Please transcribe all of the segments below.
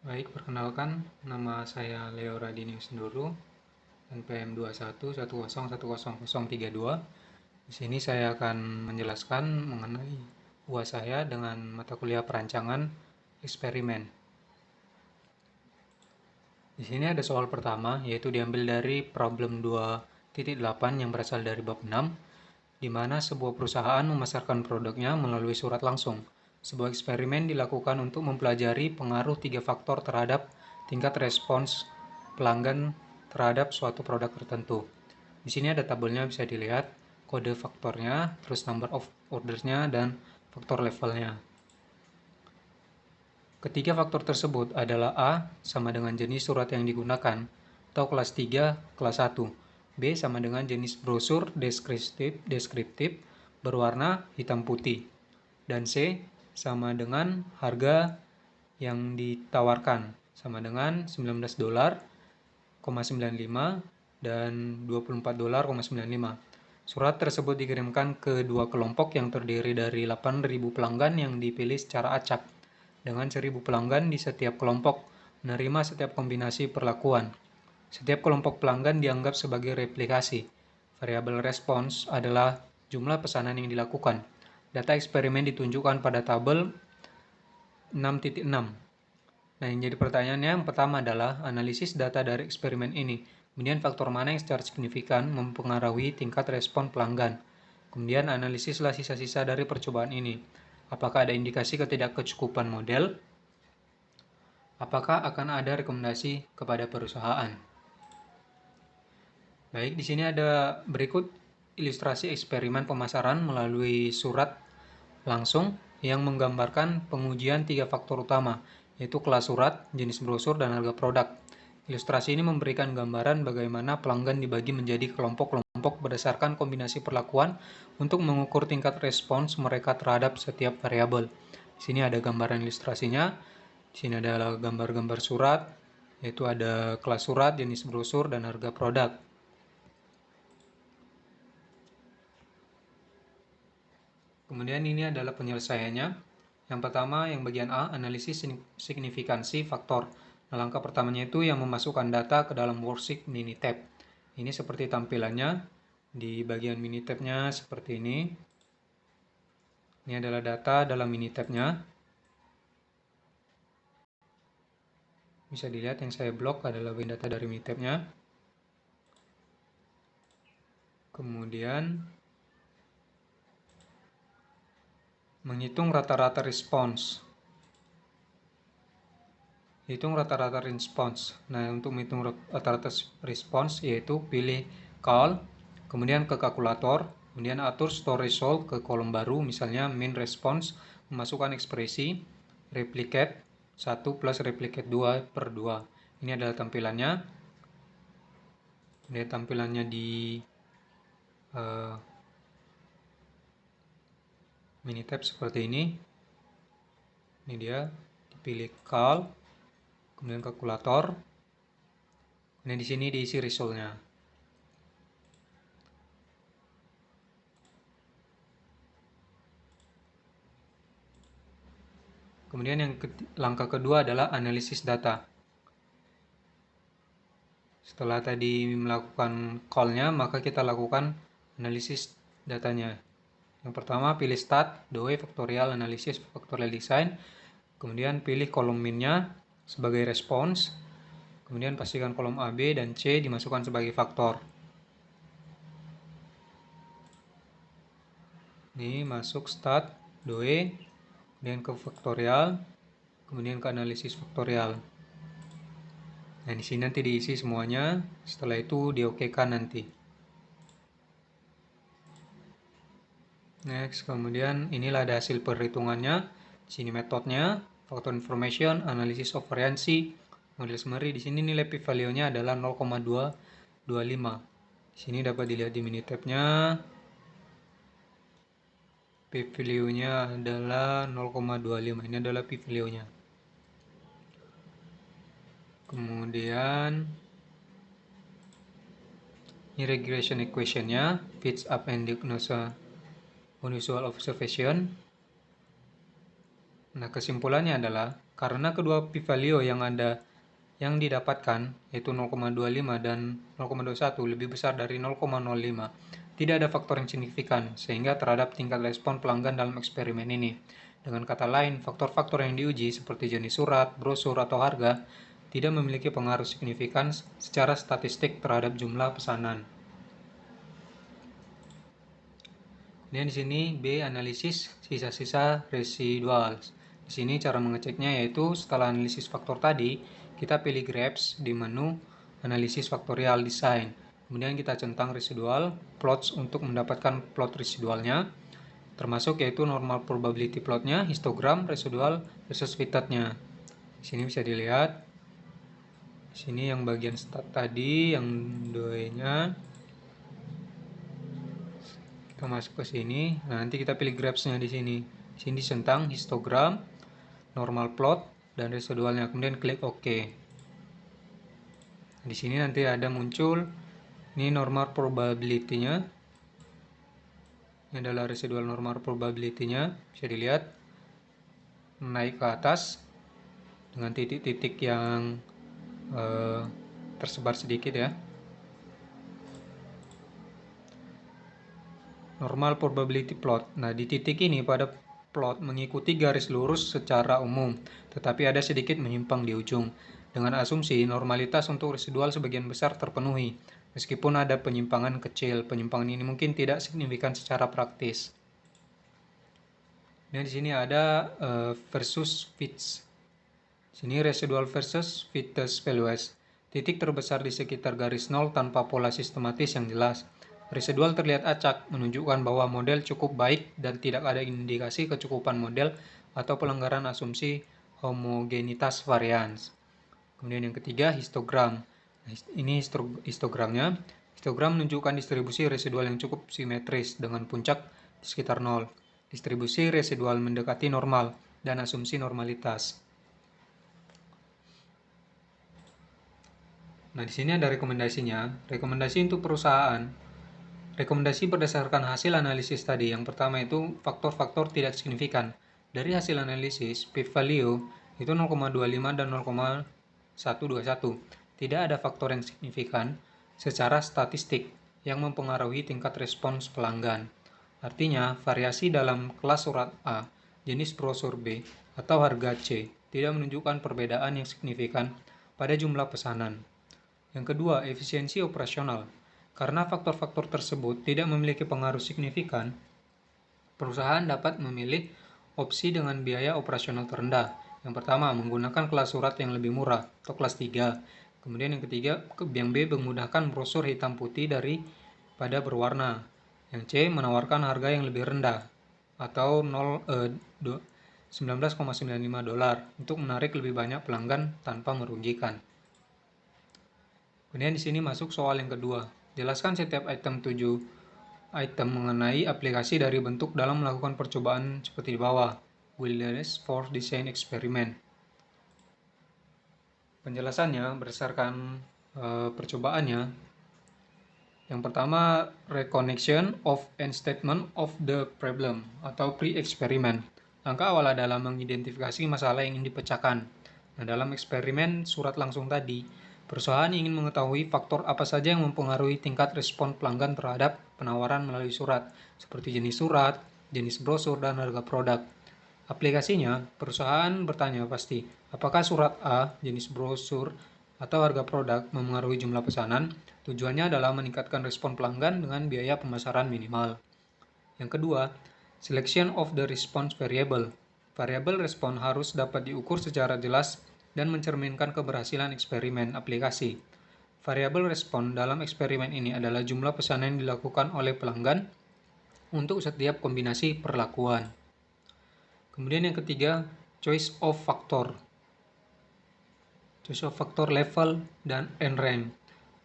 Baik, perkenalkan nama saya Leo Radinius Nduru, NPM 2110101032. Di sini saya akan menjelaskan mengenai UAS saya dengan mata kuliah perancangan eksperimen. Di sini ada soal pertama, yaitu diambil dari problem 2.8 yang berasal dari bab 6, di mana sebuah perusahaan memasarkan produknya melalui surat langsung. Sebuah eksperimen dilakukan untuk mempelajari pengaruh 3 faktor terhadap tingkat respons pelanggan terhadap suatu produk tertentu. Di sini ada tabelnya, bisa dilihat kode faktornya, terus number of ordersnya, dan faktor levelnya. Ketiga faktor tersebut adalah A sama dengan jenis surat yang digunakan, atau kelas 3, kelas 1. B sama dengan jenis brosur deskriptif berwarna hitam putih. Dan C sama dengan harga yang ditawarkan, sama dengan $19.95 dan $24.95. Surat tersebut dikirimkan ke dua kelompok yang terdiri dari 8.000 pelanggan yang dipilih secara acak, dengan 1.000 pelanggan di setiap kelompok menerima setiap kombinasi perlakuan. Setiap kelompok pelanggan dianggap sebagai replikasi. Variabel respons adalah jumlah pesanan yang dilakukan. Data eksperimen ditunjukkan pada tabel 6.6. Nah, yang jadi pertanyaannya yang pertama adalah analisis data dari eksperimen ini. Kemudian faktor mana yang secara signifikan mempengaruhi tingkat respon pelanggan. Kemudian analisislah sisa-sisa dari percobaan ini. Apakah ada indikasi ketidakkecukupan model? Apakah akan ada rekomendasi kepada perusahaan? Baik, di sini ada berikut ilustrasi eksperimen pemasaran melalui surat langsung yang menggambarkan pengujian 3 faktor utama, yaitu kelas surat, jenis brosur, dan harga produk. Ilustrasi ini memberikan gambaran bagaimana pelanggan dibagi menjadi kelompok-kelompok berdasarkan kombinasi perlakuan untuk mengukur tingkat respons mereka terhadap setiap variabel. Di sini ada gambaran ilustrasinya. Di sini ada gambar-gambar surat, yaitu ada kelas surat, jenis brosur, dan harga produk. Kemudian ini adalah penyelesaiannya. Yang pertama, yang bagian A, analisis signifikansi faktor. Nah, langkah pertamanya itu yang memasukkan data ke dalam worksheet Minitab. Ini seperti tampilannya. Di bagian Minitabnya seperti ini. Ini adalah data dalam Minitabnya. Bisa dilihat yang saya blok adalah bagian data dari Minitabnya. Kemudian menghitung rata-rata respons. Hitung rata-rata respons. Nah, untuk menghitung rata-rata respons yaitu pilih call, kemudian ke kalkulator, kemudian atur store result ke kolom baru, misalnya min response, memasukkan ekspresi replicate 1 plus replicate 2 per 2. Ini adalah tampilannya. Ini tampilannya di Minitab seperti ini. Ini dia, dipilih call, kemudian kalkulator. Kemudian di sini diisi resultnya. Kemudian langkah kedua adalah analisis data. Setelah tadi melakukan call-nya, maka kita lakukan analisis datanya. Yang pertama, pilih start, DOE, factorial analysis, factorial design. Kemudian pilih kolom min-nya sebagai response. Kemudian pastikan kolom A, B, dan C dimasukkan sebagai faktor. Ini masuk start, DOE, kemudian ke faktorial, kemudian ke analisis faktorial. Nah, di sini nanti diisi semuanya. Setelah itu diokekan nanti. Next, kemudian inilah ada hasil perhitungannya. Di sini metodenya, factor information, analysis of variancy, model summary. Di sini nilai p-value-nya adalah 0,225. Di sini dapat dilihat di Minitab-nya. P-value-nya adalah 0,25. Ini adalah p-value-nya. Kemudian ini regression equation-nya, fits up and diagnosis unusual observation. Nah, kesimpulannya adalah karena kedua p-value yang didapatkan yaitu 0,25 dan 0,21 lebih besar dari 0,05, tidak ada faktor yang signifikan sehingga terhadap tingkat respon pelanggan dalam eksperimen ini. Dengan kata lain, faktor-faktor yang diuji seperti jenis surat, brosur, atau harga tidak memiliki pengaruh signifikan secara statistik terhadap jumlah pesanan. Kemudian di sini B, analisis sisa-sisa residual. Di sini cara mengeceknya yaitu setelah analisis faktor tadi, kita pilih graph di menu analisis faktorial design. Kemudian kita centang residual plots untuk mendapatkan plot residualnya, termasuk yaitu normal probability plotnya, histogram residual versus fittednya. Di sini bisa dilihat. Di sini yang bagian stat tadi, yang DOE-nya. Kita masuk ke sini. Nah, nanti kita pilih graphs-nya di sini. Di sini centang histogram, normal plot, dan residualnya. Kemudian klik OK. Di sini nanti ada muncul ini normal probability-nya. Ini adalah residual normal probability-nya. Bisa dilihat naik ke atas dengan titik-titik yang tersebar sedikit ya. Normal probability plot. Nah, di titik ini pada plot mengikuti garis lurus secara umum, tetapi ada sedikit menyimpang di ujung. Dengan asumsi normalitas untuk residual sebagian besar terpenuhi, meskipun ada penyimpangan kecil. Penyimpangan ini mungkin tidak signifikan secara praktis. Dan di sini ada versus fits. Sini residual versus fitness values. Titik terbesar di sekitar garis 0 tanpa pola sistematis yang jelas. Residual terlihat acak, menunjukkan bahwa model cukup baik dan tidak ada indikasi kecukupan model atau pelanggaran asumsi homogenitas varians. Kemudian yang ketiga, histogram. Nah, ini histogramnya. Histogram menunjukkan distribusi residual yang cukup simetris dengan puncak di sekitar 0. Distribusi residual mendekati normal dan asumsi normalitas. Nah, di sini ada rekomendasinya. Rekomendasi untuk perusahaan. Rekomendasi berdasarkan hasil analisis tadi. Yang pertama itu faktor-faktor tidak signifikan. Dari hasil analisis, p-value itu 0,25 dan 0,121. Tidak ada faktor yang signifikan secara statistik yang mempengaruhi tingkat respons pelanggan. Artinya, variasi dalam kelas surat A, jenis brosur B, atau harga C tidak menunjukkan perbedaan yang signifikan pada jumlah pesanan. Yang kedua, efisiensi operasional. Karena faktor-faktor tersebut tidak memiliki pengaruh signifikan, perusahaan dapat memilih opsi dengan biaya operasional terendah. Yang pertama, menggunakan kelas surat yang lebih murah atau kelas 3. Kemudian yang ketiga, yang B memudahkan brosur hitam putih daripada berwarna. Yang C menawarkan harga yang lebih rendah atau $19,95 untuk menarik lebih banyak pelanggan tanpa merugikan. Kemudian di sini masuk soal yang kedua. Jelaskan setiap item 7 item mengenai aplikasi dari bentuk dalam melakukan percobaan seperti di bawah. Wilderness for Design Experiment. Penjelasannya berdasarkan percobaannya. Yang pertama, reconnection of and statement of the problem atau pre-experiment. Langkah awal adalah mengidentifikasi masalah yang ingin dipecahkan. Nah, dalam eksperimen surat langsung tadi, perusahaan ingin mengetahui faktor apa saja yang mempengaruhi tingkat respon pelanggan terhadap penawaran melalui surat, seperti jenis surat, jenis brosur, dan harga produk. Aplikasinya, perusahaan bertanya pasti, apakah surat A, jenis brosur, atau harga produk memengaruhi jumlah pesanan. Tujuannya adalah meningkatkan respon pelanggan dengan biaya pemasaran minimal. Yang kedua, selection of the response variable. Variabel respon harus dapat diukur secara jelas dan mencerminkan keberhasilan eksperimen aplikasi. Variabel respon dalam eksperimen ini adalah jumlah pesanan yang dilakukan oleh pelanggan untuk setiap kombinasi perlakuan. Kemudian yang ketiga, choice of factor. Choice of factor level dan NRAM.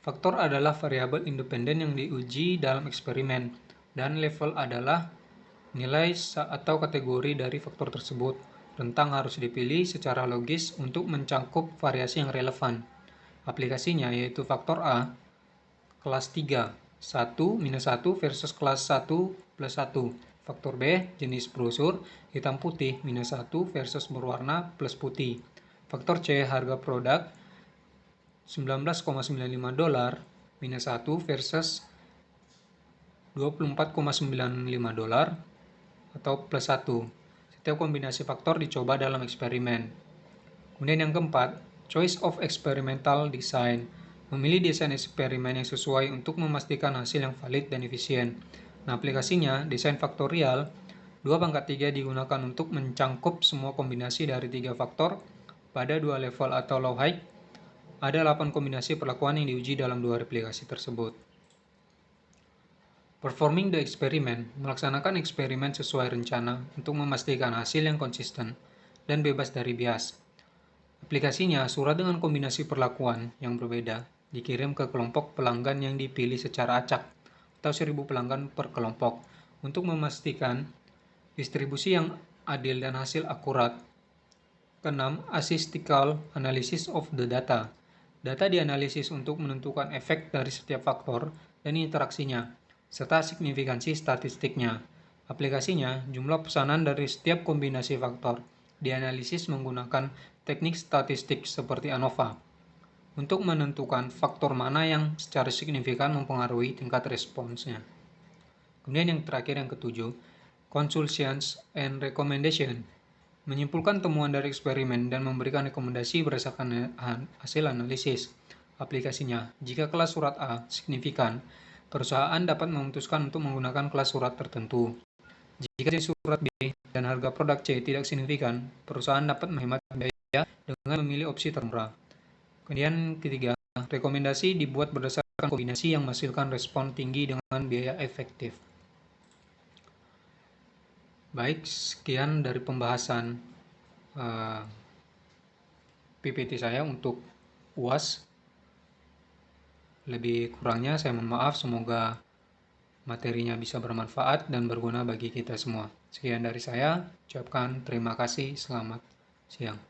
Faktor adalah variabel independen yang diuji dalam eksperimen, dan level adalah nilai atau kategori dari faktor tersebut. Rentang harus dipilih secara logis untuk mencangkup variasi yang relevan. Aplikasinya yaitu faktor A, kelas 3, 1 minus 1 versus kelas 1 plus 1. Faktor B, jenis brosur, hitam putih minus 1 versus berwarna plus putih. Faktor C, harga produk $19,95 minus 1 versus $24,95 atau plus 1. Setiap kombinasi faktor dicoba dalam eksperimen. Kemudian yang keempat, choice of experimental design. Memilih desain eksperimen yang sesuai untuk memastikan hasil yang valid dan efisien. Nah, aplikasinya, desain faktorial, 2/3 digunakan untuk mencangkup semua kombinasi dari 3 faktor pada 2 level atau low height. Ada 8 kombinasi perlakuan yang diuji dalam 2 replikasi tersebut. Performing the experiment, melaksanakan eksperimen sesuai rencana untuk memastikan hasil yang konsisten dan bebas dari bias. Aplikasinya, surat dengan kombinasi perlakuan yang berbeda dikirim ke kelompok pelanggan yang dipilih secara acak atau 1000 pelanggan per kelompok untuk memastikan distribusi yang adil dan hasil akurat. Keenam, statistical analysis of the data. Data dianalisis untuk menentukan efek dari setiap faktor dan interaksinya, serta signifikansi statistiknya. Aplikasinya, jumlah pesanan dari setiap kombinasi faktor dianalisis menggunakan teknik statistik seperti ANOVA untuk menentukan faktor mana yang secara signifikan mempengaruhi tingkat responsnya. Kemudian yang terakhir, yang ketujuh, conclusions and recommendation. Menyimpulkan temuan dari eksperimen dan memberikan rekomendasi berdasarkan hasil analisis. Aplikasinya, jika kelas surat A signifikan, perusahaan dapat memutuskan untuk menggunakan kelas surat tertentu. Jika surat B dan harga produk C tidak signifikan, perusahaan dapat menghemat biaya dengan memilih opsi termurah. Kemudian ketiga, rekomendasi dibuat berdasarkan kombinasi yang menghasilkan respon tinggi dengan biaya efektif. Baik, sekian dari pembahasan PPT saya untuk UAS. Lebih kurangnya saya mohon maaf, semoga materinya bisa bermanfaat dan berguna bagi kita semua. Sekian dari saya, ucapkan terima kasih, selamat siang.